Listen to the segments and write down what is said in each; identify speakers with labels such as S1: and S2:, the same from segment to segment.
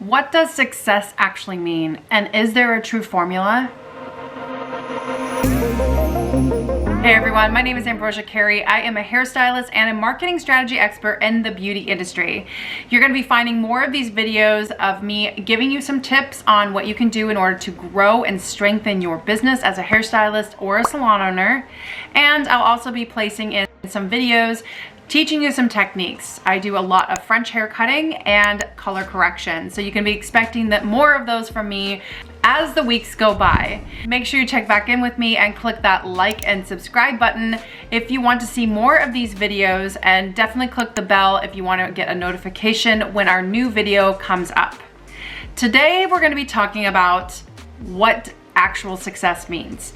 S1: What does success actually mean? And is there a true formula? Hey everyone, my name is Ambrosia Carey. I am a hairstylist and a marketing strategy expert in the beauty industry. You're gonna be finding more of these videos of me giving you some tips on what you can do in order to grow and strengthen your business as a hairstylist or a salon owner. And I'll also be placing in some videos teaching you some techniques. I do a lot of French hair cutting and color correction. So you can be expecting that more of those from me as the weeks go by. Make sure you check back in with me and click that like and subscribe button if you want to see more of these videos, and definitely click the bell if you want to get a notification when our new video comes up. Today, we're going to be talking about what actual success means.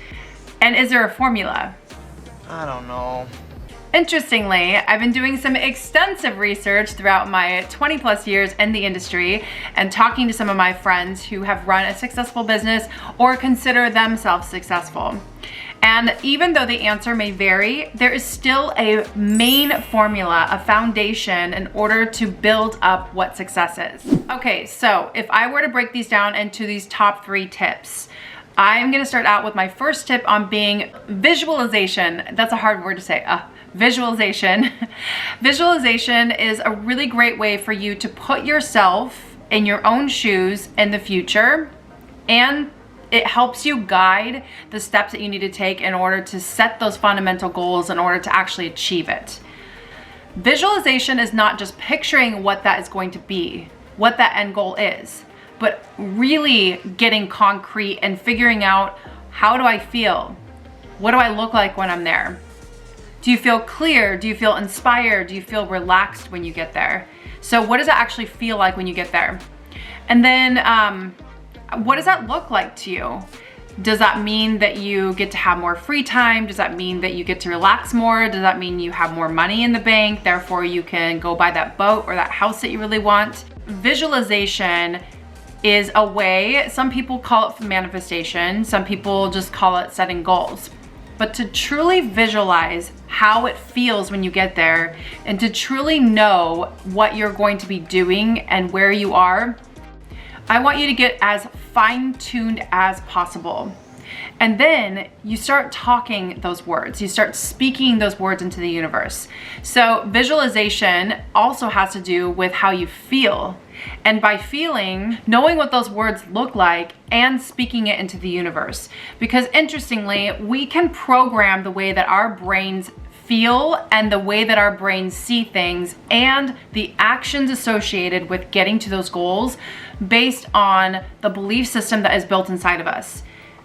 S1: And is there a formula?
S2: I don't know.
S1: Interestingly, I've been doing some extensive research throughout my 20 plus years in the industry and talking to some of my friends who have run a successful business or consider themselves successful. And even though the answer may vary, there is still a main formula, a foundation in order to build up what success is. Okay, so if I were to break these down into these top 3 tips, I'm gonna start out with my first tip on being visualization. That's a hard word to say. Visualization. Visualization is a really great way for you to put yourself in your own shoes in the future, and it helps you guide the steps that you need to take in order to set those fundamental goals in order to actually achieve it. Visualization is not just picturing what that is going to be, what that end goal is, but really getting concrete and figuring out, how do I feel? What do I look like when I'm there? Do you feel clear? Do you feel inspired? Do you feel relaxed when you get there? So what does it actually feel like when you get there? And then what does that look like to you? Does that mean that you get to have more free time? Does that mean that you get to relax more? Does that mean you have more money in the bank, therefore you can go buy that boat or that house that you really want? Visualization is a way, some people call it manifestation, some people just call it setting goals. But to truly visualize how it feels when you get there and to truly know what you're going to be doing and where you are, I want you to get as fine-tuned as possible. And then you start talking those words. You start speaking those words into the universe. So visualization also has to do with how you feel. And by feeling, knowing what those words look like and speaking it into the universe. Because interestingly, we can program the way that our brains feel and the way that our brains see things and the actions associated with getting to those goals based on the belief system that is built inside of us.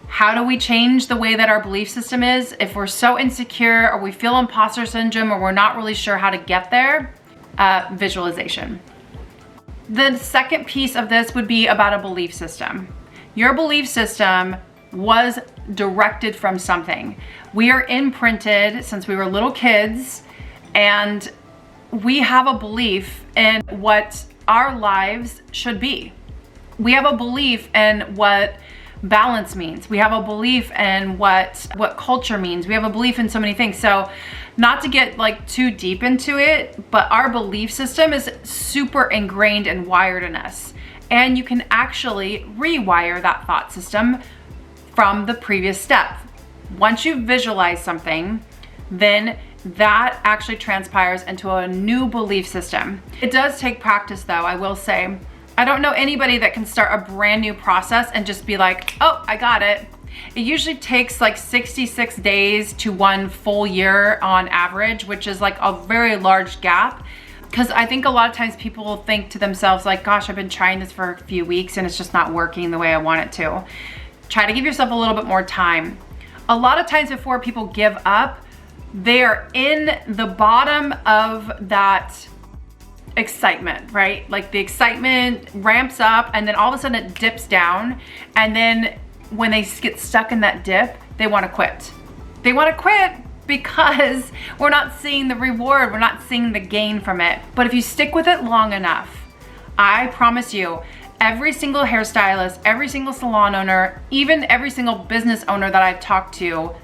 S1: How do we change the way that our belief system is? If we're so insecure or we feel imposter syndrome or we're not really sure how to get there, visualization. The second piece of this would be about a belief system. Your belief system was directed from something. We are imprinted since we were little kids, and we have a belief in what our lives should be. We have a belief in what balance means. We have a belief in what culture means. We have a belief in so many things. So not to get like too deep into it, but our belief system is super ingrained and wired in us. And you can actually rewire that thought system from the previous step. Once you visualize something, then that actually transpires into a new belief system. It does take practice though, I will say. I don't know anybody that can start a brand new process and just be like, oh, I got it. It usually takes like 66 days to 1 full year on average, which is like a very large gap. Because I think a lot of times people will think to themselves like, gosh, I've been trying this for a few weeks and it's just not working the way I want it to. Try to give yourself a little bit more time. A lot of times before people give up, they are in the bottom of that excitement, right? Like the excitement ramps up and then all of a sudden it dips down, and then when they get stuck in that dip, they want to quit. They want to quit because we're not seeing the reward, we're not seeing the gain from it. But if you stick with it long enough, I promise you, every single hairstylist, every single salon owner, even every single business owner that I've talked to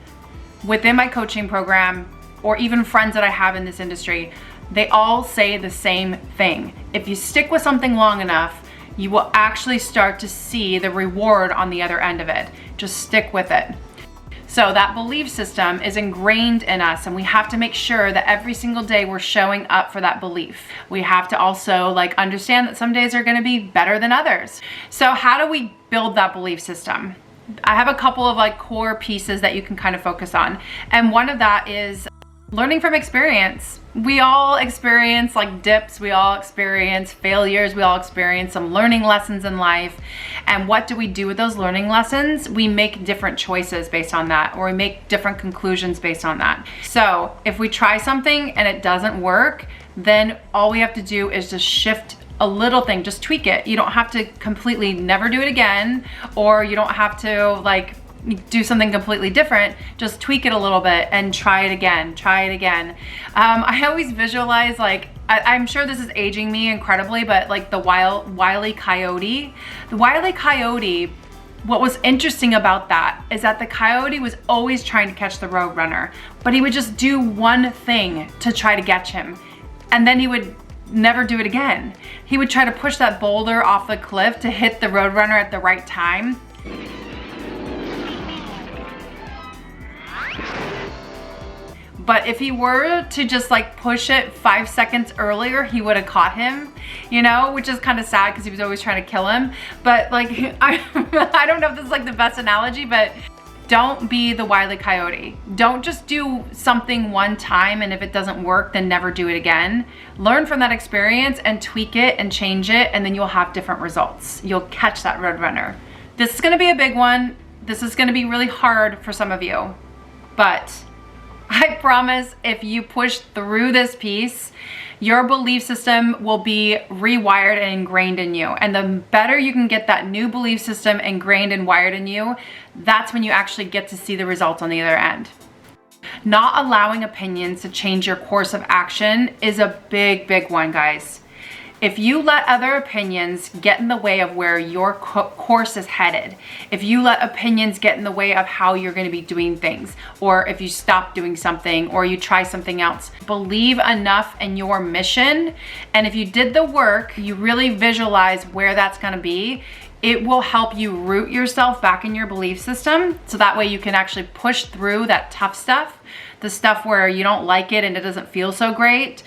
S1: within my coaching program, or even friends that I have in this industry, they all say the same thing. If you stick with something long enough, you will actually start to see the reward on the other end of it. Just stick with it. So that belief system is ingrained in us, and we have to make sure that every single day we're showing up for that belief. We have to also understand that some days are gonna be better than others. So how do we build that belief system? I have a couple of core pieces that you can kind of focus on. And one of that is learning from experience. We all experience dips, we all experience failures, we all experience some learning lessons in life. And what do we do with those learning lessons? We make different choices based on that, or we make different conclusions based on that. So if we try something and it doesn't work, then all we have to do is just shift a little thing, just tweak it. You don't have to completely never do it again, or you don't have to do something completely different. Just tweak it a little bit and try it again, I always visualize, I'm sure this is aging me incredibly, but the Wile E. Coyote. The Wile E. Coyote, what was interesting about that is that the coyote was always trying to catch the roadrunner, but he would just do one thing to try to catch him, and then he would never do it again. He would try to push that boulder off the cliff to hit the roadrunner at the right time. But if he were to just push it 5 seconds earlier, he would have caught him, which is kind of sad because he was always trying to kill him. But I don't know if this is the best analogy, but don't be the Wile E. Coyote. Don't just do something one time, and if it doesn't work, then never do it again. Learn from that experience and tweak it and change it, and then you'll have different results. You'll catch that roadrunner. This is gonna be a big one. This is gonna be really hard for some of you, but I promise if you push through this piece, your belief system will be rewired and ingrained in you. And the better you can get that new belief system ingrained and wired in you, that's when you actually get to see the results on the other end. Not allowing opinions to change your course of action is a big one, guys. If you let other opinions get in the way of where your course is headed, if you let opinions get in the way of how you're going to be doing things, or if you stop doing something or you try something else, believe enough in your mission. And if you did the work, you really visualize where that's going to be, it will help you root yourself back in your belief system. So that way you can actually push through that tough stuff, the stuff where you don't like it and it doesn't feel so great.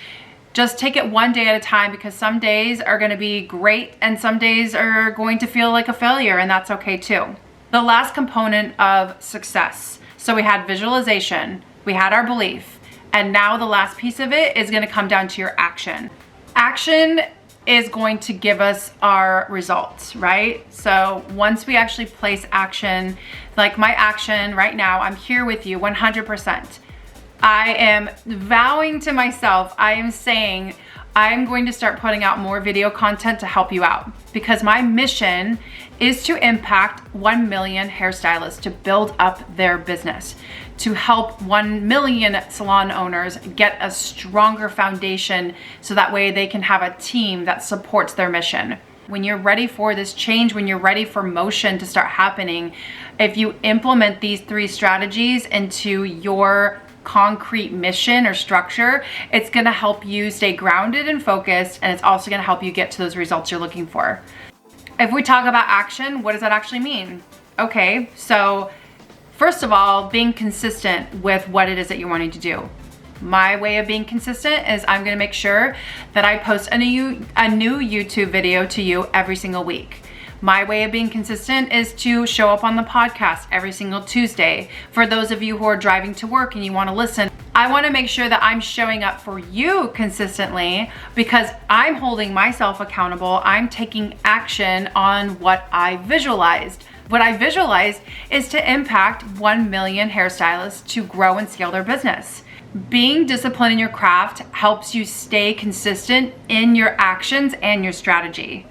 S1: Just take it one day at a time, because some days are gonna be great and some days are going to feel like a failure, and that's okay too. The last component of success. So we had visualization, we had our belief, and now the last piece of it is gonna come down to your action. Action is going to give us our results, right? So once we actually place action, my action right now, I'm here with you 100%. I am vowing to myself, I am saying, I'm going to start putting out more video content to help you out, because my mission is to impact 1 million hairstylists to build up their business, to help 1 million salon owners get a stronger foundation so that way they can have a team that supports their mission. When you're ready for this change, when you're ready for motion to start happening, if you implement these 3 strategies into your concrete mission or structure, it's going to help you stay grounded and focused, and it's also going to help you get to those results you're looking for. If we talk about action, what does that actually mean? Okay, so first of all, being consistent with what it is that you're wanting to do. My way of being consistent is I'm going to make sure that I post a new YouTube video to you every single week. My way of being consistent is to show up on the podcast every single Tuesday. For those of you who are driving to work and you want to listen, I want to make sure that I'm showing up for you consistently, because I'm holding myself accountable. I'm taking action on what I visualized. What I visualized is to impact 1 million hairstylists to grow and scale their business. Being disciplined in your craft helps you stay consistent in your actions and your strategy.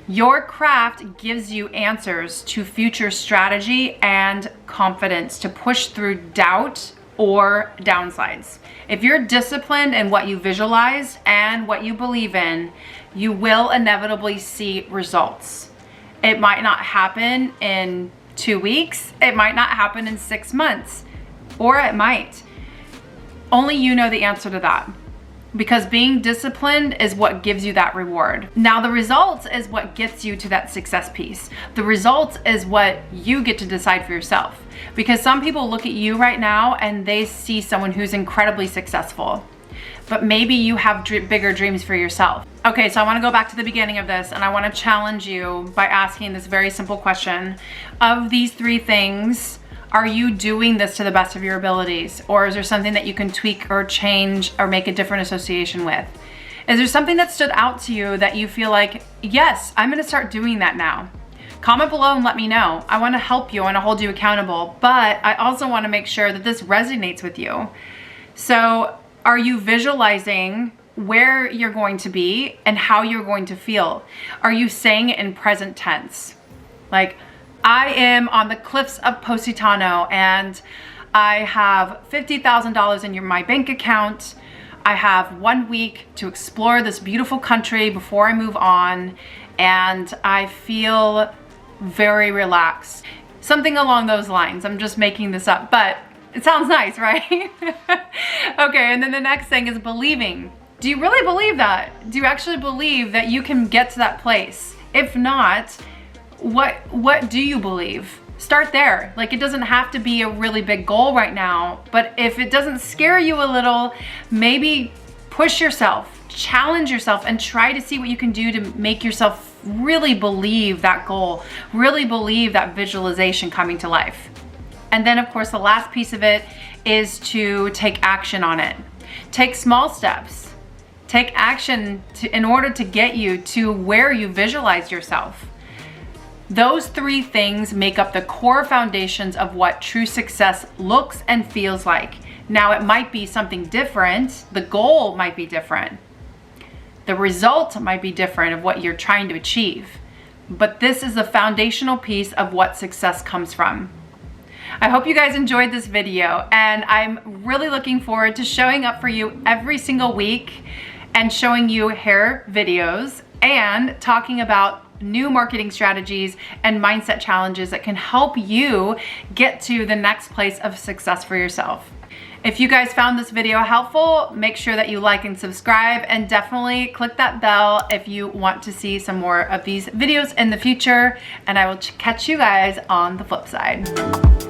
S1: Your craft gives you answers to future strategy and confidence to push through doubt or downsides. If you're disciplined in what you visualize and what you believe in, you will inevitably see results. It might not happen in 2 weeks, it might not happen in 6 months, or it might. Only you know the answer to that. because being disciplined is what gives you that reward. Now, the results is what gets you to that success piece. The results is what you get to decide for yourself, because some people look at you right now and they see someone who's incredibly successful, but maybe you have bigger dreams for yourself. Okay, so I wanna go back to the beginning of this, and I wanna challenge you by asking this very simple question. Of these 3 things, are you doing this to the best of your abilities? Or is there something that you can tweak or change or make a different association with? Is there something that stood out to you that you feel like, yes, I'm gonna start doing that now? Comment below and let me know. I wanna help you, I wanna hold you accountable, but I also wanna make sure that this resonates with you. So, are you visualizing where you're going to be and how you're going to feel? Are you saying it in present tense? Like, I am on the cliffs of Positano and I have $50,000 in my bank account. I have 1 week to explore this beautiful country before I move on, and I feel very relaxed. Something along those lines. I'm just making this up, but it sounds nice, right? Okay, and then the next thing is believing. Do you really believe that? Do you actually believe that you can get to that place? If not, what do you believe? Start there. Like, it doesn't have to be a really big goal right now, but if it doesn't scare you a little, maybe push yourself, challenge yourself, and try to see what you can do to make yourself really believe that goal, really believe that visualization coming to life. And then, of course, the last piece of it is to take action on it. Take small steps. Take action in order to get you to where you visualize yourself. Those 3 things make up the core foundations of what true success looks and feels like. Now, it might be something different. The goal might be different. The result might be different of what you're trying to achieve. But this is the foundational piece of what success comes from. I hope you guys enjoyed this video, and I'm really looking forward to showing up for you every single week and showing you hair videos and talking about new marketing strategies and mindset challenges that can help you get to the next place of success for yourself. If you guys found this video helpful, make sure that you like and subscribe, and definitely click that bell if you want to see some more of these videos in the future, and I will catch you guys on the flip side.